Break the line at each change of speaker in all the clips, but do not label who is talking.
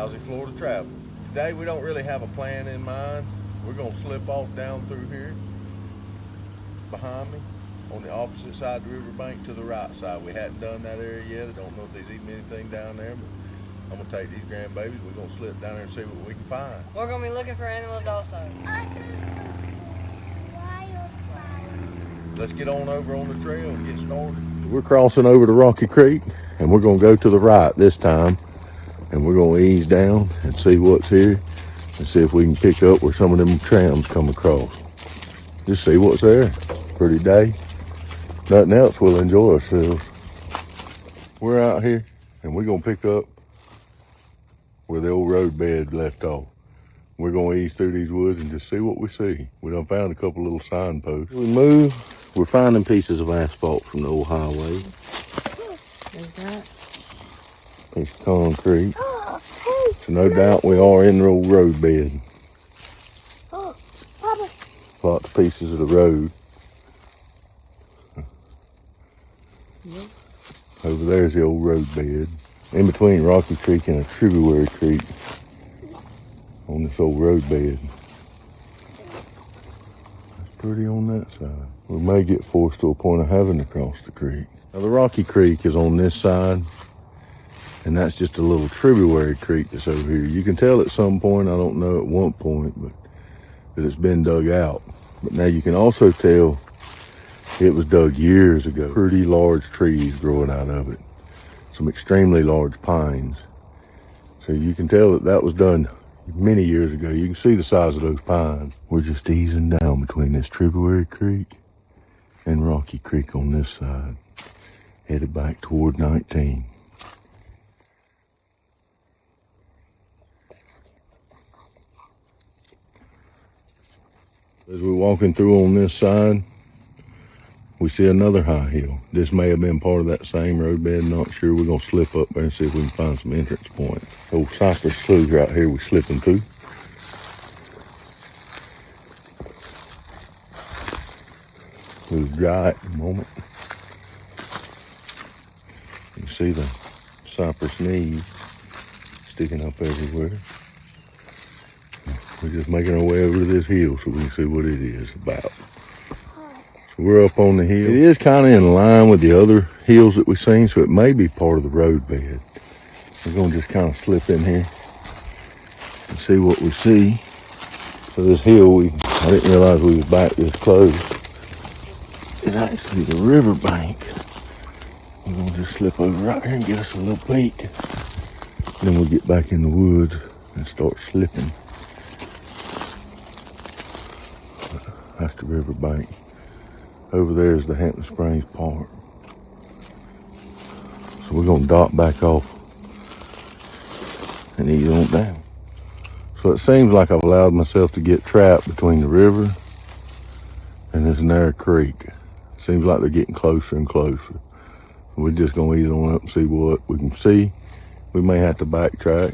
lousy floor to travel. Today we don't really have a plan in mind. We're gonna slip off down through here behind me on the opposite side of the riverbank to the right side. We hadn't done that area yet. I don't know if there's even anything down there, but I'm gonna take these grandbabies. We're gonna slip down there and see what we can find.
We're gonna be looking for animals also.
Let's get on over on the trail and get started. We're crossing over to Rocky Creek, and we're gonna go to the right this time, and we're gonna ease down and see what's here and see if we can pick up where some of them trams come across. Just see what's there. Pretty day. Nothing else, we'll enjoy ourselves. We're out here, and we're gonna pick up where the old road bed left off. We're gonna ease through these woods and just see what we see. We done found a couple little signposts. We move, we're finding pieces of asphalt from the old highway.
There's that.
Piece of concrete. So no doubt we are in the old road bed. Lots of pieces of the road.
Yep.
Over there's the old road bed. In between Rocky Creek and a tributary creek on this old road bed. That's pretty on that side. We may get forced to a point of having to cross the creek. Now the Rocky Creek is on this side, and that's just a little tributary creek that's over here. You can tell at some point, I don't know at what point, but that it's been dug out. But now you can also tell it was dug years ago. Pretty large trees growing out of it. Some extremely large pines. So you can tell that that was done many years ago. You can see the size of those pines. We're just easing down between this tributary creek and Rocky Creek on this side, headed back toward 19. As we're walking through on this side, we see another high hill. This may have been part of that same roadbed, not sure. We're gonna slip up there and see if we can find some entrance points. Old cypress sloughs right here we're slipping through. It was dry at the moment. You can see the cypress knees sticking up everywhere. We're just making our way over to this hill so we can see what it is about. So we're up on the hill. It is kind of in line with the other hills that we've seen, so it may be part of the road bed. We're gonna just kind of slip in here and see what we see. So this hill, I didn't realize we was back this close. It's actually the river bank. We're gonna just slip over right here and get us a little peek. Then we'll get back in the woods and start slipping. That's the river bank. Over there is the Hampton Springs Park. So we're gonna dock back off and ease on down. So it seems like I've allowed myself to get trapped between the river and this narrow creek. Seems like they're getting closer and closer. We're just gonna ease on up and see what we can see. We may have to backtrack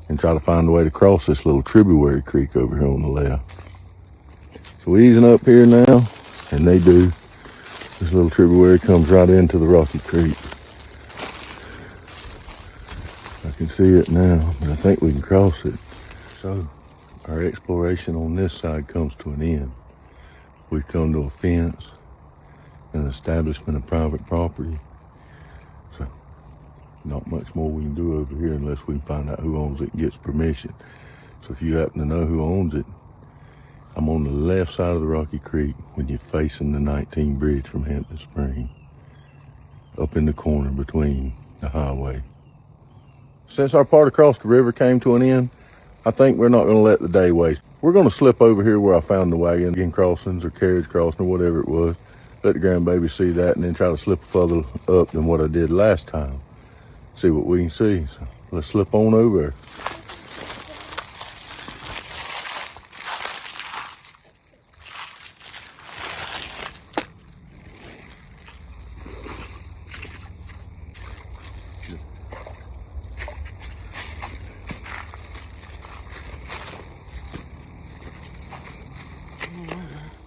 and try to find a way to cross this little tributary creek over here on the left. So we're easing up here now, and they do. This little tributary comes right into the Rocky Creek. I can see it now, but I think we can cross it. So our exploration on this side comes to an end. We've come to a fence, an establishment of private property. So not much more we can do over here unless we can find out who owns it and gets permission. So if you happen to know who owns it, I'm on the left side of the Rocky Creek when you're facing the 19 bridge from Hampton Springs, up in the corner between the highway. Since our part across the river came to an end, I think we're not gonna let the day waste. We're gonna slip over here where I found the wagon crossings or carriage crossing or whatever it was, let the grandbaby see that, and then try to slip further up than what I did last time. See what we can see. So let's slip on over.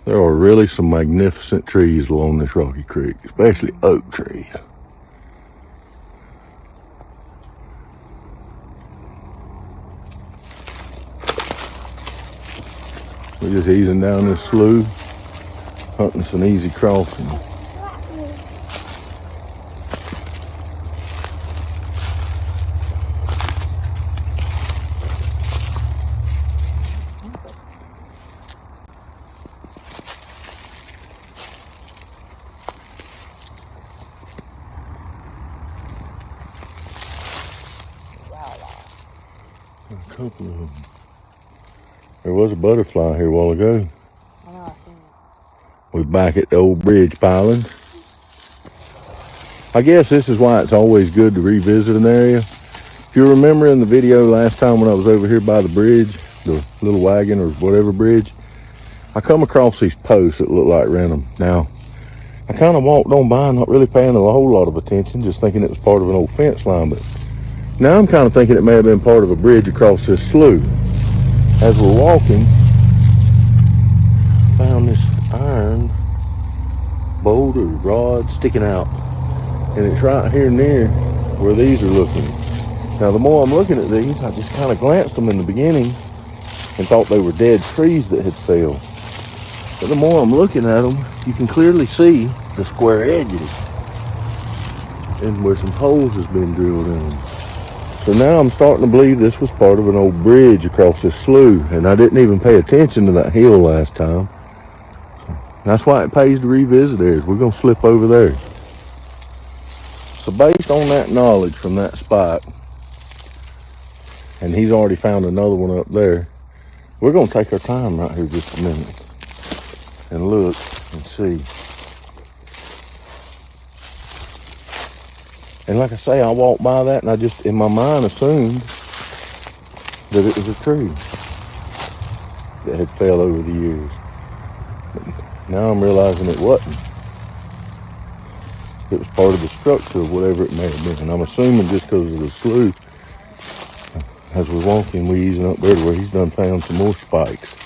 There are really some magnificent trees along this Rocky Creek, especially oak trees. We're just easing down this slough, hunting some easy crossing. A couple of them. There was a butterfly here a while ago.
I know, I've seen it.
We're back at the old bridge pilings. I guess this is why it's always good to revisit an area. If you remember in the video last time when I was over here by the bridge, the little wagon or whatever bridge, I come across these posts that look like Renham. Now, I kind of walked on by, not really paying a whole lot of attention, just thinking it was part of an old fence line, but now I'm kind of thinking it may have been part of a bridge across this slough. As we're walking, found this iron bolt or rod sticking out, and it's right here near where these are looking. Now the more I'm looking at these, I just kind of glanced them in the beginning and thought they were dead trees that had fell. But the more I'm looking at them, you can clearly see the square edges and where some holes has been drilled in them. So now I'm starting to believe this was part of an old bridge across this slough, and I didn't even pay attention to that hill last time. That's why it pays to revisit areas. We're going to slip over there. So based on that knowledge from that spot, and he's already found another one up there, we're going to take our time right here just a minute and look and see. And like I say, I walked by that and I just, in my mind, assumed that it was a tree that had fell over the years. But now I'm realizing it wasn't. It was part of the structure of whatever it may have been. And I'm assuming just because of the slough, as we're walking, we're easing up there to where he's done found some more spikes.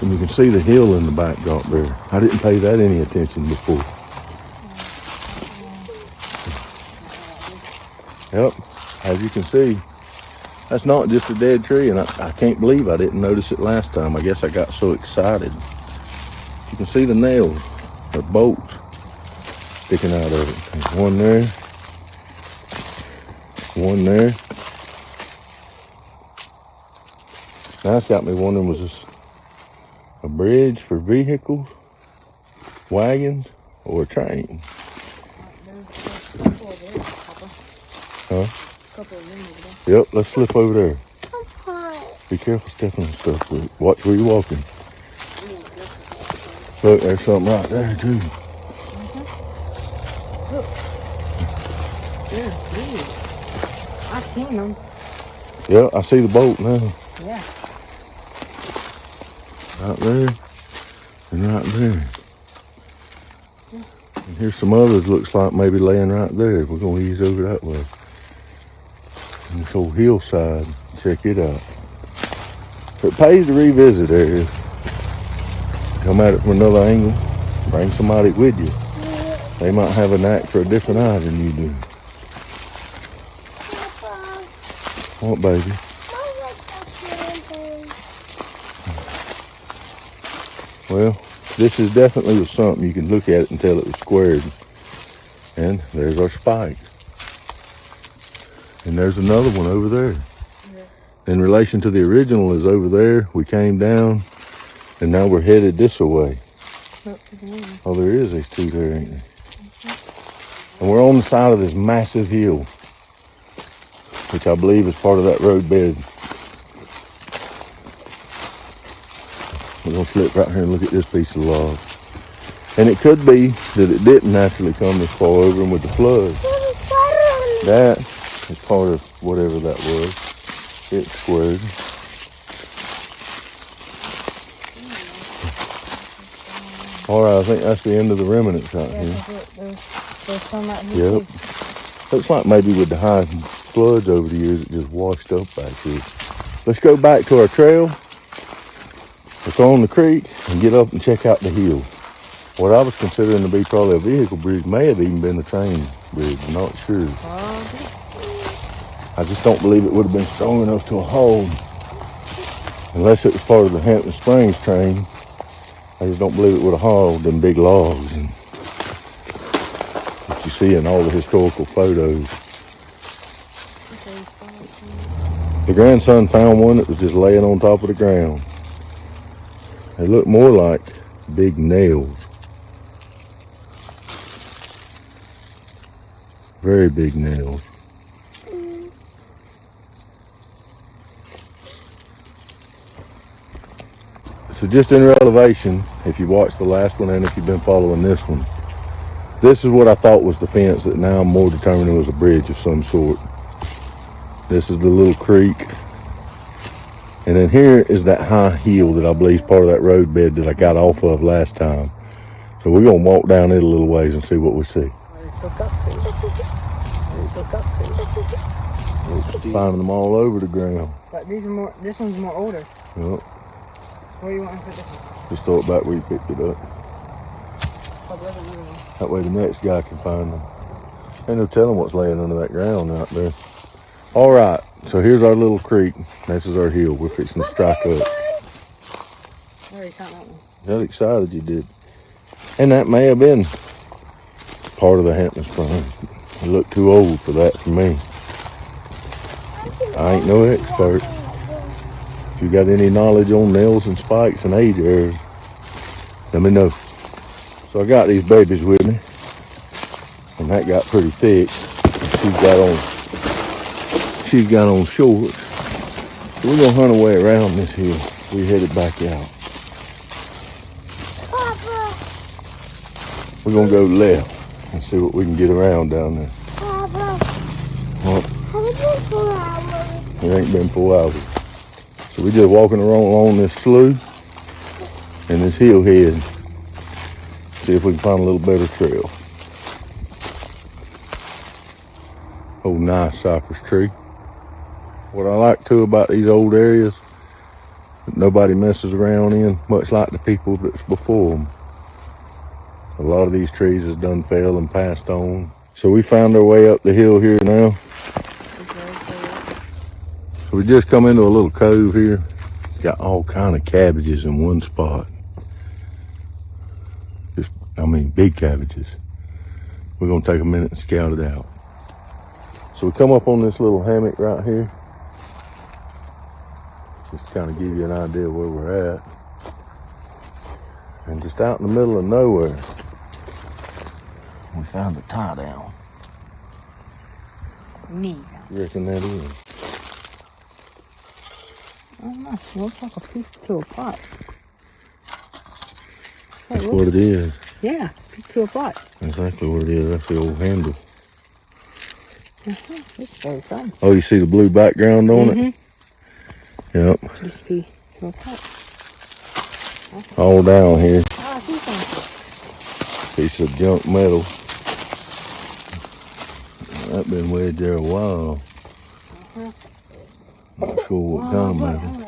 And you can see the hill in the backdrop there. I didn't pay that any attention before. Yep, as you can see, that's not just a dead tree, and I can't believe I didn't notice it last time. I guess I got so excited. You can see the nails, the bolts sticking out of it. There's one there, one there. Now it's got me wondering, was this a bridge for vehicles, wagons, or a train?
There's a couple of there, Papa.
Huh?
A couple of them over there.
Yep, let's slip over there. Be careful stepping on stuff. Watch where you're walking. Look, there's something right there too.
Look. They're big. I've seen them.
Yep, I see the boat now.
Yeah.
Right there and right there. And here's some others, looks like maybe laying right there. We're gonna ease over that way. And this whole hillside, check it out. So it pays to revisit areas. Come at it from another angle, bring somebody with you. They might have a knack for a different eye than you do. What, baby? Well, this is definitely was something. You can look at it and tell it was squared. And there's our spike. And there's another one over there. Yeah. In relation to the original is over there. We came down and now we're headed this way. Oh, there is these two there, ain't there? And we're on the side of this massive hill, which I believe is part of that road bed. We're gonna slip right here and look at this piece of log. And it could be that it didn't naturally come this far over and with the flood. That is part of whatever that was. It's squared. All right, I think that's the end of the remnants right here.
There's some right here.
Yep. Looks like maybe with the high floods over the years, it just washed up back here. Let's go back to our trail. Let's go on the creek and get up and check out the hill. What I was considering to be probably a vehicle bridge may have even been a train bridge. I'm not sure. I just don't believe it would have been strong enough to hold, unless it was part of the Hampton Springs train. I just don't believe it would have hauled them big logs and that you see in all the historical photos. The grandson found one that was just laying on top of the ground. They look more like big nails. Very big nails. So just in your elevation, if you watched the last one and if you've been following this one, this is what I thought was the fence that now I'm more determined it was a bridge of some sort. This is the little creek. And then here is that high hill that I believe is part of that road bed that I got off of last time. So we're going to walk down it a little ways and see what we see. Finding them all over the ground.
But these are more, this one's more older.
Yep.
Where do you want to put this one?
Just throw it back where you picked it up. That way the next guy can find them. Ain't no telling what's laying under that ground out there. All right, so here's our little creek. This is our hill. We're fixing to strike up.
I already caught that one.
Got excited you did. And that may have been part of the Hampton Springs. It looked too old for that for me. I ain't no expert. If you got any knowledge on nails and spikes and age errors, let me know. So I got these babies with me, and that got pretty thick. She's got on shorts. So we're gonna hunt our way around this hill. We headed back out.
Papa.
We're gonna go left and see what we can get around down there.
Papa.
What?
Have it been 4 hours?
It ain't been 4 hours. So we just walking along this slough and this hill head. See if we can find a little better trail. Oh, nice cypress tree. What I like too about these old areas that nobody messes around in, much like the people that's before them. A lot of these trees has done fell and passed on. So we found our way up the hill here now. So we just come into a little cove here. Got all kind of cabbages in one spot. Big cabbages. We're gonna take a minute and scout it out. So we come up on this little hammock right here. Just to kind of give you an idea where we're at. And just out in the middle of nowhere, we found a tie down.
Neat.
You reckon that is?
I don't know. It looks like a piece to a pot.
That's what it is.
Yeah, piece to a pot.
Exactly what it is. That's the old handle.
This is very fun.
Oh, you see the blue background on it? Yep.
This piece to a pot.
All down here.
Ah, I see something.
Piece of junk metal. That been wedged there a while. Not sure what kind of metal.